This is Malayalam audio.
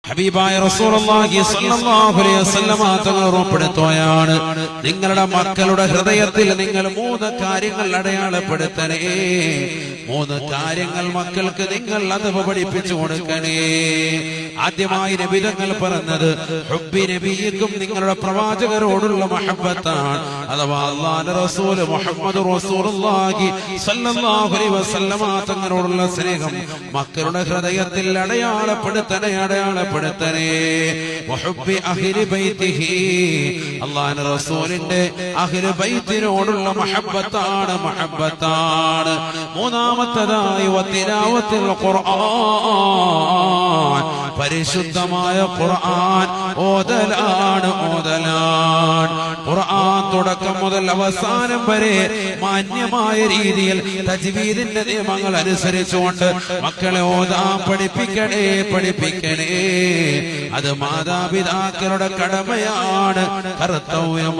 ഹബീബായ റസൂലുള്ളാഹി സ്വല്ലല്ലാഹു അലൈഹി വസല്ലം തങ്ങൾ ഉറപ്പെടുത്തുകയാണ്, നിങ്ങളുടെ മക്കളുടെ ഹൃദയത്തിൽ നിങ്ങൾ 3 കാര്യങ്ങൾ അടയാളപ്പെടുത്തണേ. 3 കാര്യങ്ങൾ മക്കൾക്ക് നിങ്ങൾ അത് പഠിപ്പിച്ചു കൊടുക്കണേ. ആദ്യമായി നബി തങ്ങൾ പറഞ്ഞത് ഹുബ്ബി നബിയിക്കും, നിങ്ങളുടെ പ്രവാചകരോടുള്ള മഹബ്ബത്താണ്. അഥവാ അല്ലാഹുവിന്റെ റസൂൽ മുഹമ്മദ് റസൂലുള്ളാഹി സ്വല്ലല്ലാഹു അലൈഹി വസല്ലം തങ്ങളോടുള്ള സ്നേഹം മക്കളുടെ ഹൃദയത്തിൽ അടയാളപ്പെടുത്തണേ. വഹുബ്ബി അഹ്ലി ബൈതിഹി, അല്ലാഹുവിന്റെ റസൂലിന്റെ അഹ്ലു ബൈത്തിനോടുള്ള മഹബ്ബത്താണ്. മൂന്നാമത്തേതായി വതിലാവത്തുൽ ഖുർആൻ, പരിശുദ്ധമായ ഖുർആൻ ഓതലാണ്. ഖുർആൻ തുടക്കം മുതൽ അവസാനം വരെ മാന്യമായ രീതിയിൽ തജ്വീദിന്റെ നിയമങ്ങൾ അനുസരിച്ചുകൊണ്ട് മക്കളെ ഓതാൻ പഠിപ്പിക്കണേ. അത് മാതാപിതാക്കളുടെ കടമയാണ്, കർത്തവ്യമാണ്.